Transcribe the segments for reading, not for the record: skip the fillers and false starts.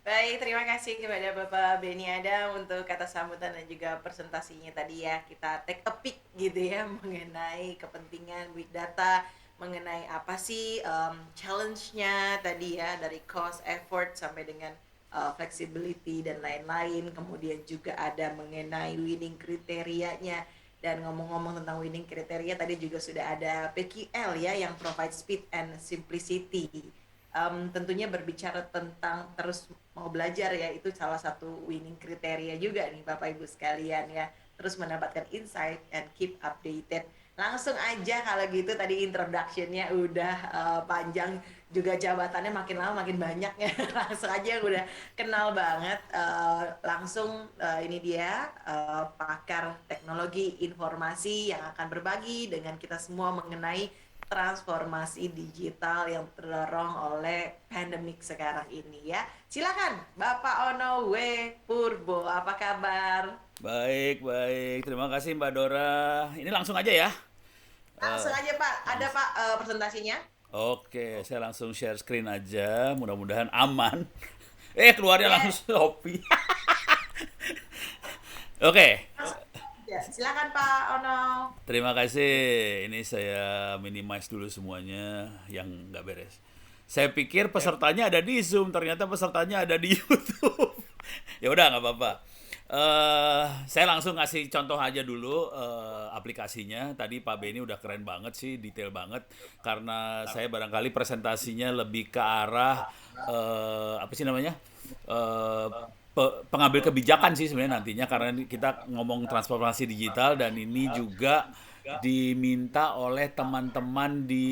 Baik, terima kasih kepada Bapak Beni Adam untuk kata sambutan dan juga presentasinya tadi ya. Kita take a peek gitu ya mengenai kepentingan big data, mengenai apa sih challenge-nya tadi ya dari cost, effort sampai dengan flexibility dan lain-lain. Kemudian juga ada mengenai winning kriterianya. Dan ngomong-ngomong tentang winning kriteria tadi juga sudah ada PQL ya yang provide speed and simplicity. Tentunya berbicara tentang terus mau belajar ya itu salah satu winning kriteria juga nih Bapak Ibu sekalian ya, terus mendapatkan insight and keep updated. Langsung aja kalau gitu, tadi introductionnya udah panjang, juga jabatannya makin lama makin banyak ya. Langsung aja udah kenal banget. Langsung ini dia pakar teknologi informasi yang akan berbagi dengan kita semua mengenai transformasi digital yang terdorong oleh pandemik sekarang ini ya. Silakan Bapak Ono W. Purbo, apa kabar? Baik, baik. Terima kasih Mbak Dora. Ini langsung aja ya. Eh, Langsung aja Pak, ada langs- Pak presentasinya? Oke, saya langsung share screen aja. Mudah-mudahan aman. Keluarnya langsung Yes, Shopee. Oke, langsung aja. Silakan Pak Ono. terima kasih. Ini saya minimize dulu semuanya yang nggak beres. Saya pikir pesertanya ada di Zoom, ternyata pesertanya ada di YouTube. Ya udah nggak apa-apa. Saya langsung ngasih contoh aja dulu aplikasinya. Tadi Pak Beni udah keren banget sih, detail banget. Karena saya barangkali presentasinya lebih ke arah apa sih namanya? Eh, Pengambil kebijakan sih sebenarnya nantinya, karena kita ngomong transformasi digital dan ini juga diminta oleh teman-teman di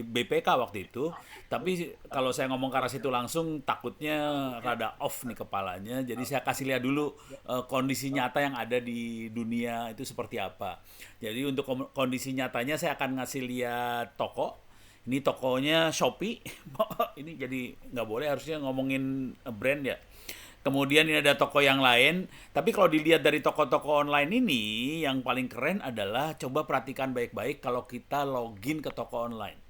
BPK waktu itu. Tapi kalau saya ngomong ke arah situ langsung takutnya rada off nih kepalanya. Jadi saya kasih lihat dulu kondisi nyata yang ada di dunia itu seperti apa. Jadi untuk kondisi nyatanya saya akan ngasih lihat toko. Ini tokonya Shopee. Ini jadi nggak boleh harusnya ngomongin brand ya. Kemudian ini ada toko yang lain. Tapi kalau dilihat dari toko-toko online ini, yang paling keren adalah coba perhatikan baik-baik kalau kita login ke toko online.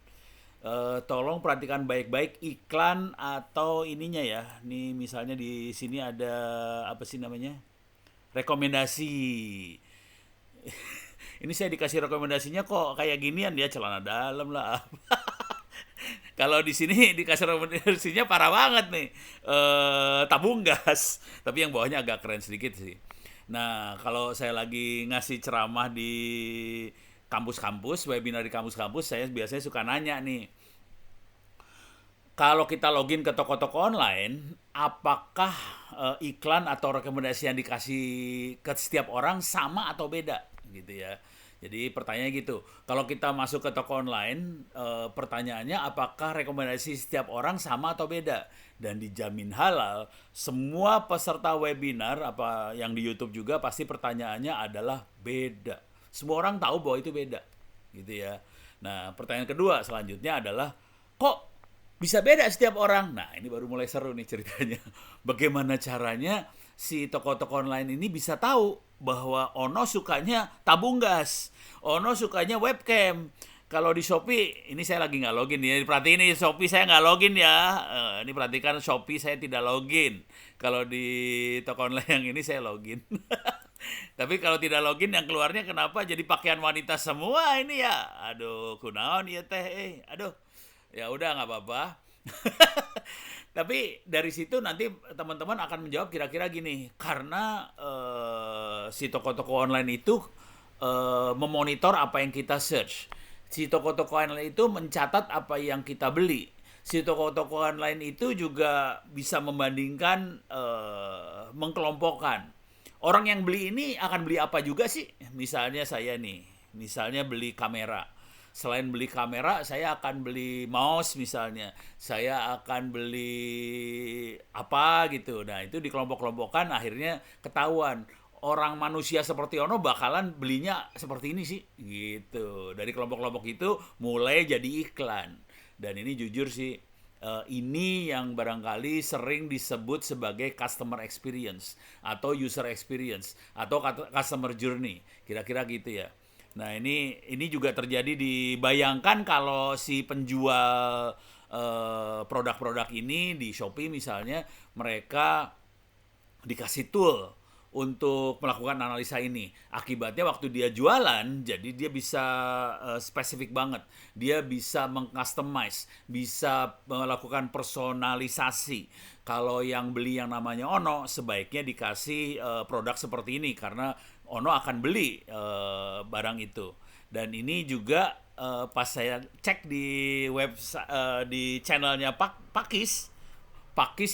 Tolong perhatikan baik-baik iklan atau ininya ya. Nih misalnya di sini ada apa sih namanya? Rekomendasi. Ini saya dikasih rekomendasinya kok kayak ginian ya, celana dalam lah. Kalau di sini dikasih rekomendasinya parah banget nih. Tabung gas. Tapi yang bawahnya agak keren sedikit sih. Nah, kalau saya lagi ngasih ceramah di kampus-kampus, webinar di kampus-kampus, saya biasanya suka nanya nih, kalau kita login ke toko-toko online, apakah iklan atau rekomendasi yang dikasih ke setiap orang sama atau beda gitu ya. Jadi pertanyaannya gitu. Kalau kita masuk ke toko online, pertanyaannya apakah rekomendasi setiap orang sama atau beda? Dan dijamin halal, semua peserta webinar apa yang di YouTube juga pasti pertanyaannya adalah beda. Semua orang tahu bahwa itu beda, gitu ya. Nah, pertanyaan kedua selanjutnya adalah kok bisa beda setiap orang. Nah, ini baru mulai seru nih ceritanya. Bagaimana caranya si toko-toko online ini bisa tahu bahwa Ono sukanya tabung gas, Ono sukanya webcam. Kalau di Shopee, ini saya lagi nggak login ya. Perhatiin nih, Shopee saya nggak login ya. Ini perhatikan Shopee saya tidak login. Kalau di toko online yang ini saya login. Tapi kalau tidak login yang keluarnya kenapa jadi pakaian wanita semua ini ya? Aduh, kunaon ya teh. Aduh, ya udah nggak apa-apa. Tapi dari situ nanti teman-teman akan menjawab kira-kira gini, karena si toko-toko online itu memonitor apa yang kita search. Si toko-toko online itu mencatat apa yang kita beli. Si toko-toko online itu juga bisa membandingkan, mengkelompokkan. Orang yang beli ini akan beli apa juga sih? Misalnya saya nih, misalnya beli kamera. Selain beli kamera, saya akan beli mouse misalnya. Saya akan beli apa gitu. Nah, itu dikelompok-kelompokkan akhirnya ketahuan. Orang manusia seperti Ono bakalan belinya seperti ini sih gitu. Dari kelompok-kelompok itu mulai jadi iklan. Dan ini jujur sih, ini yang barangkali sering disebut sebagai customer experience atau user experience atau customer journey, kira-kira gitu ya. Nah, ini juga terjadi, dibayangkan kalau si penjual produk-produk ini di Shopee misalnya, mereka dikasih tool untuk melakukan analisa ini. Akibatnya waktu dia jualan, jadi dia bisa spesifik banget. Dia bisa mengcustomize, bisa melakukan personalisasi. Kalau yang beli yang namanya Ono, sebaiknya dikasih produk seperti ini karena Ono akan beli barang itu. Dan ini juga pas saya cek di website di channelnya Pakis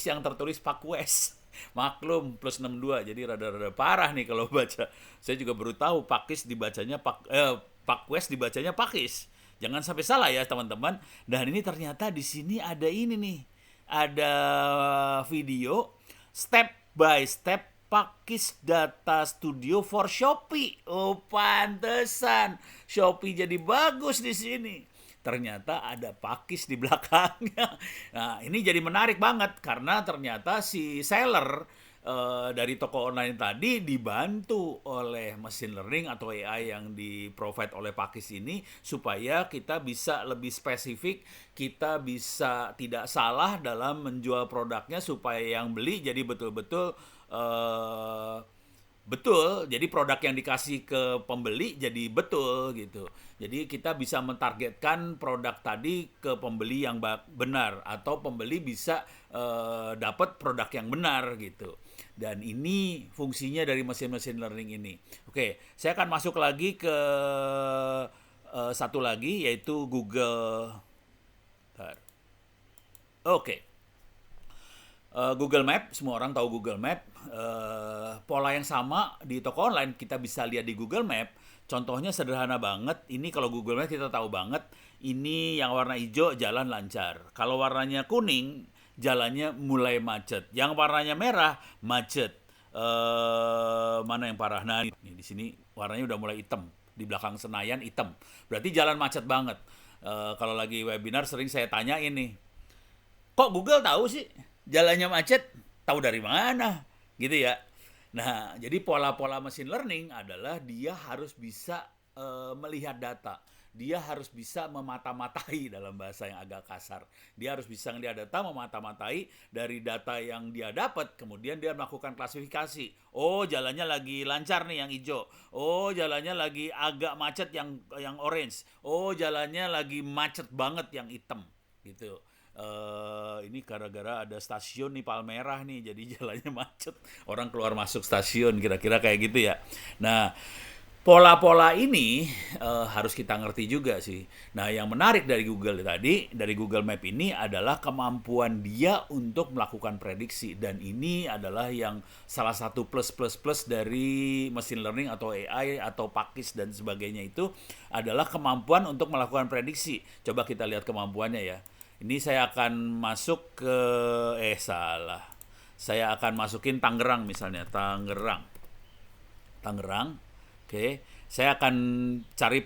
yang tertulis Pakwes. Maklum plus 62, jadi rada-rada parah nih kalau baca. Saya juga baru tahu Pakwes dibacanya Pakis. Jangan sampai salah ya teman-teman. Dan ini ternyata di sini ada ini nih. Ada video step by step Pakis Data Studio for Shopee. Oh, pantesan Shopee jadi bagus di sini. Ternyata ada Pakis di belakangnya. Nah, ini jadi menarik banget karena ternyata si seller dari toko online tadi dibantu oleh machine learning atau AI yang di-provide oleh Pakis ini supaya kita bisa lebih spesifik, kita bisa tidak salah dalam menjual produknya supaya yang beli jadi betul-betul betul, jadi produk yang dikasih ke pembeli jadi betul gitu. Jadi kita bisa mentargetkan produk tadi ke pembeli yang benar atau pembeli bisa dapat produk yang benar gitu. Dan ini fungsinya dari mesin-mesin learning ini. Oke, saya akan masuk lagi ke satu lagi yaitu Google. Oke. Google Map, semua orang tahu Google Map. Pola yang sama di toko online kita bisa lihat di Google Map. Contohnya sederhana banget. Ini kalau Google Map kita tahu banget. Ini yang warna hijau jalan lancar. Kalau warnanya kuning jalannya mulai macet. Yang warnanya merah macet. Mana yang parah? Nah, ini di sini warnanya udah mulai hitam. Di belakang Senayan hitam. Berarti jalan macet banget. Kalau lagi webinar sering saya tanya ini. Kok Google tahu sih jalannya macet? Tahu dari mana? Gitu ya. Nah, jadi pola-pola machine learning adalah dia harus bisa melihat data. Dia harus bisa memata-matai dalam bahasa yang agak kasar. Dia harus bisa melihat data, memata-matai dari data yang dia dapat. Kemudian dia melakukan klasifikasi. Oh, jalannya lagi lancar nih yang hijau. Oh, jalannya lagi agak macet yang orange. Oh, jalannya lagi macet banget yang hitam. Gitu. Ini gara-gara ada stasiun nih Palmerah nih, jadi jalannya macet. Orang keluar masuk stasiun, kira-kira kayak gitu ya. Nah, pola-pola ini harus kita ngerti juga sih. Nah, yang menarik dari Google tadi, dari Google Map ini adalah kemampuan dia untuk melakukan prediksi. Dan ini adalah yang salah satu plus dari machine learning atau AI atau Pakis dan sebagainya itu adalah kemampuan untuk melakukan prediksi. Coba kita lihat kemampuannya ya. Ini saya akan masuk ke salah. Saya akan masukin Tangerang misalnya, Tangerang. Oke. Saya akan cari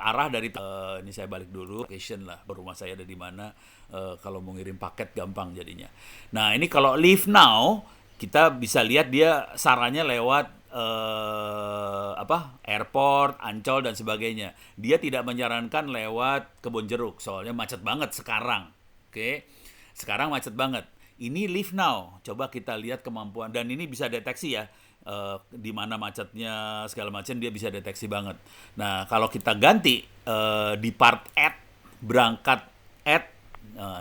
arah dari ini saya balik dulu location lah, rumah saya ada di mana. Kalau mau ngirim paket gampang jadinya. Nah, ini kalau leave now kita bisa lihat dia sarannya lewat airport, Ancol dan sebagainya. Dia tidak menyarankan lewat Kebon Jeruk, soalnya macet banget sekarang. Oke. Sekarang macet banget. Ini leave now. Coba kita lihat kemampuan dan ini bisa deteksi ya. Di mana macetnya segala macam dia bisa deteksi banget. Nah, kalau kita ganti depart at berangkat at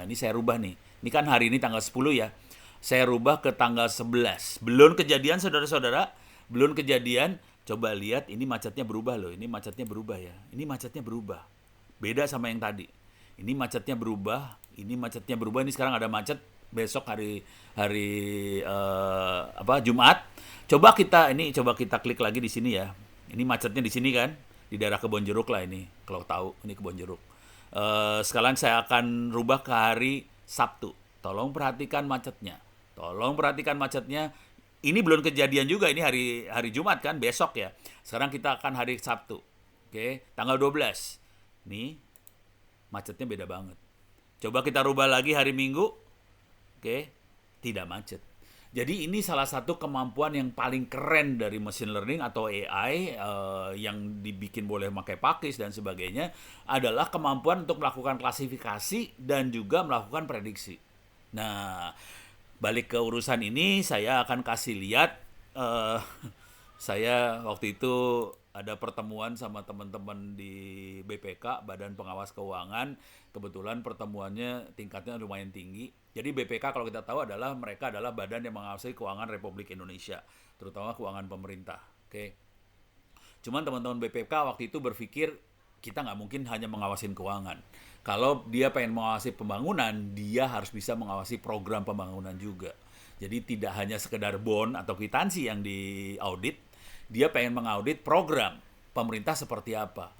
ini saya rubah nih. Ini kan hari ini tanggal 10 ya. Saya rubah ke tanggal 11. Belum kejadian saudara-saudara. Belum kejadian, coba lihat ini macetnya berubah loh. Ini macetnya berubah ya. Ini macetnya berubah. Beda sama yang tadi. Ini macetnya berubah, ini macetnya berubah. Ini sekarang ada macet besok hari Jumat. Coba kita klik lagi di sini ya. Ini macetnya di sini kan, di daerah Kebon Jeruk lah ini. Kalau tahu ini Kebon Jeruk. Sekarang saya akan rubah ke hari Sabtu. Tolong perhatikan macetnya. Ini belum kejadian juga, ini hari Jumat kan, besok ya. Sekarang kita akan hari Sabtu. Oke, tanggal 12. Nih, macetnya beda banget. Coba kita rubah lagi hari Minggu. Oke, tidak macet. Jadi ini salah satu kemampuan yang paling keren dari machine learning atau AI yang dibikin boleh pakai pakis dan sebagainya adalah kemampuan untuk melakukan klasifikasi dan juga melakukan prediksi. Nah, balik ke urusan ini saya akan kasih lihat eh, saya waktu itu ada pertemuan sama teman-teman di BPK, Badan Pengawas Keuangan. Kebetulan pertemuannya tingkatnya lumayan tinggi. Jadi BPK kalau kita tahu mereka adalah badan yang mengawasi keuangan Republik Indonesia, terutama keuangan pemerintah. Oke. Cuman teman-teman BPK waktu itu berpikir kita nggak mungkin hanya mengawasin keuangan. Kalau dia pengen mengawasi pembangunan, dia harus bisa mengawasi program pembangunan juga. Jadi tidak hanya sekedar bond atau kwitansi yang diaudit, dia pengen mengaudit program pemerintah seperti apa.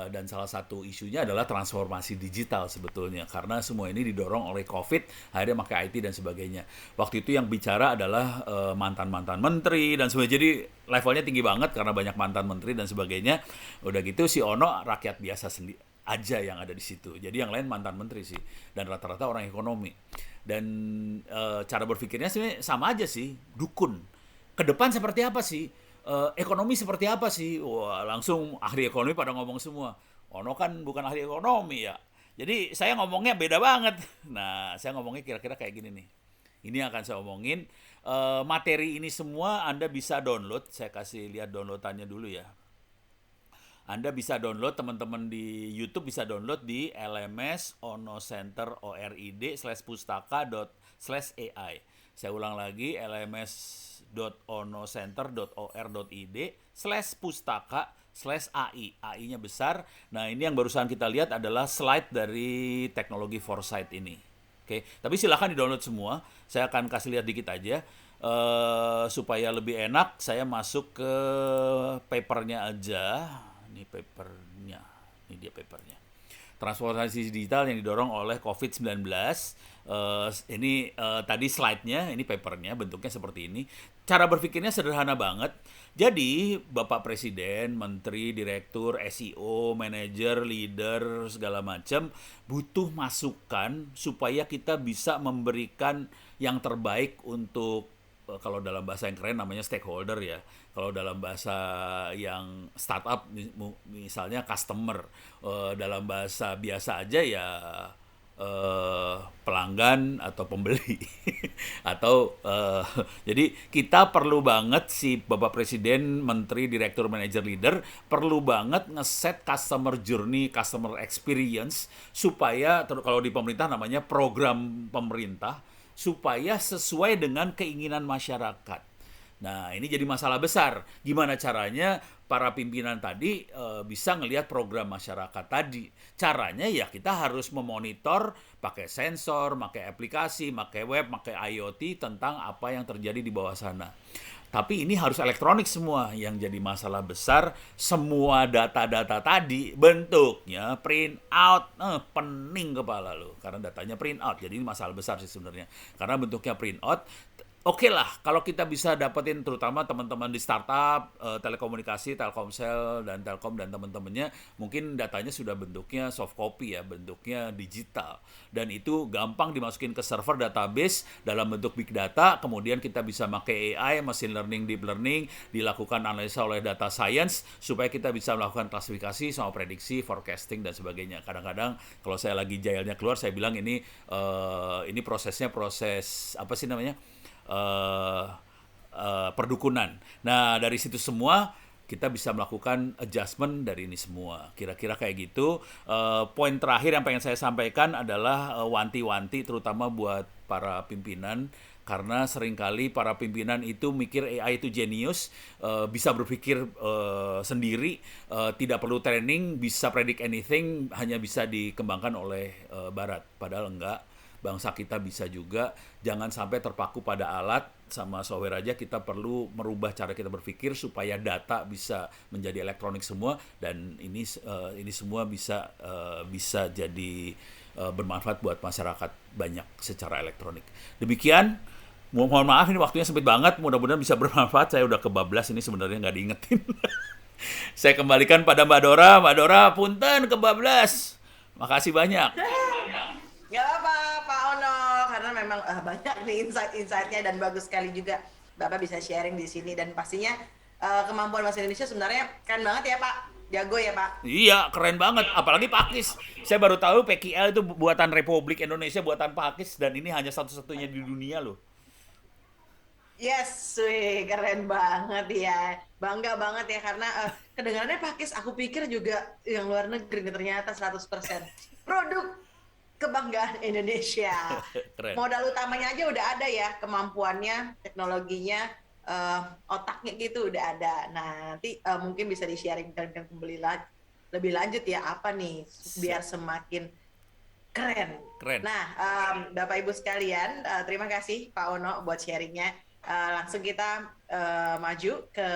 Dan salah satu isunya adalah transformasi digital sebetulnya, karena semua ini didorong oleh COVID, akhirnya pakai IT dan sebagainya. Waktu itu yang bicara adalah mantan-mantan menteri dan sebagainya, jadi levelnya tinggi banget karena banyak mantan menteri dan sebagainya. Udah gitu si Ono rakyat biasa sendiri aja yang ada di situ, jadi yang lain mantan menteri sih, dan rata-rata orang ekonomi. Dan cara berpikirnya sebenarnya sama aja sih, dukun. Ke depan seperti apa sih? Ekonomi seperti apa sih? Wah, langsung ahli ekonomi pada ngomong semua. Ono kan bukan ahli ekonomi ya. Jadi saya ngomongnya beda banget. Nah, saya ngomongnya kira-kira kayak gini nih. Ini akan saya omongin. Materi ini semua Anda bisa download. Saya kasih lihat downloadannya dulu ya. Anda bisa download, teman-teman di YouTube bisa download di LMS Onocenter ORID/pustaka./AI. Saya ulang lagi, lms.onocenter.or.id/pustaka/AI. AI-nya besar. Nah, ini yang barusan kita lihat adalah slide dari teknologi Foresight ini. Oke, tapi silakan di-download semua. Saya akan kasih lihat dikit aja. Supaya lebih enak, saya masuk ke papernya aja. Ini papernya, ini dia papernya. Transformasi digital yang didorong oleh COVID-19. Ini tadi slide-nya, ini papernya, bentuknya seperti ini. Cara berpikirnya sederhana banget. Jadi, Bapak Presiden, Menteri, Direktur, SEO, manajer, leader, segala macam butuh masukan supaya kita bisa memberikan yang terbaik untuk, kalau dalam bahasa yang keren namanya stakeholder ya. Kalau dalam bahasa yang startup misalnya customer, dalam bahasa biasa aja ya pelanggan atau pembeli atau jadi kita perlu banget si Bapak Presiden, Menteri, Direktur, Manager, Leader perlu banget ngeset customer journey, customer experience supaya kalau di pemerintah namanya program pemerintah supaya sesuai dengan keinginan masyarakat. Nah, ini jadi masalah besar. Gimana caranya para pimpinan tadi bisa ngelihat program masyarakat tadi? Caranya ya kita harus memonitor pakai sensor, pakai aplikasi, pakai web, pakai IoT tentang apa yang terjadi di bawah sana. Tapi ini harus elektronik semua. Yang jadi masalah besar, semua data-data tadi bentuknya print out. Pening kepala lo. Karena datanya print out. Jadi ini masalah besar sih sebenarnya. Karena bentuknya print out. Oke lah, kalau kita bisa dapetin terutama teman-teman di startup, telekomunikasi, Telkomsel, dan Telkom dan teman-temannya, mungkin datanya sudah bentuknya soft copy ya, bentuknya digital. Dan itu gampang dimasukin ke server database dalam bentuk big data, kemudian kita bisa pakai AI, machine learning, deep learning, dilakukan analisa oleh data science, supaya kita bisa melakukan klasifikasi sama prediksi, forecasting, dan sebagainya. Kadang-kadang kalau saya lagi jailnya keluar, saya bilang ini prosesnya proses, apa sih namanya? Perdukunan. Nah, dari situ semua kita bisa melakukan adjustment dari ini semua. Kira-kira kayak gitu. Poin terakhir yang pengen saya sampaikan adalah wanti-wanti terutama buat para pimpinan, karena seringkali para pimpinan itu mikir AI itu jenius, bisa berpikir sendiri, tidak perlu training, bisa predict anything, hanya bisa dikembangkan oleh Barat. Padahal enggak. Bangsa kita bisa juga, jangan sampai terpaku pada alat sama software aja. Kita perlu merubah cara kita berpikir supaya data bisa menjadi elektronik semua, dan ini semua bisa jadi bermanfaat buat masyarakat banyak secara elektronik. Demikian, mohon maaf ini waktunya sempit banget, mudah-mudahan bisa bermanfaat. Saya udah kebablas ini sebenarnya nggak diingetin. Saya kembalikan pada Mbak Dora. Mbak Dora, punten kebablas. Makasih banyak. Nggak apa, Pak Ono, karena memang banyak banyak nih insight-insightnya dan bagus sekali juga Bapak bisa sharing di sini dan pastinya kemampuan bahasa Indonesia sebenarnya keren banget ya Pak, jago ya Pak. Iya, keren banget. Apalagi Pakis. Saya baru tahu PKL itu buatan Republik Indonesia, buatan Pakis. Dan ini hanya satu-satunya di dunia loh. Yes, wih, keren banget ya. Bangga banget ya karena kedengarannya Pakis aku pikir juga yang luar negeri nih, ternyata 100% produk kebanggaan Indonesia. Keren. Modal utamanya aja udah ada ya, kemampuannya, teknologinya, otaknya gitu udah ada. Nah, nanti mungkin bisa di-sharingkan kembali lebih lanjut ya apa nih Siap. biar semakin keren. Keren. Nah, Bapak Ibu sekalian, terima kasih Pak Ono buat sharingnya. Langsung kita maju ke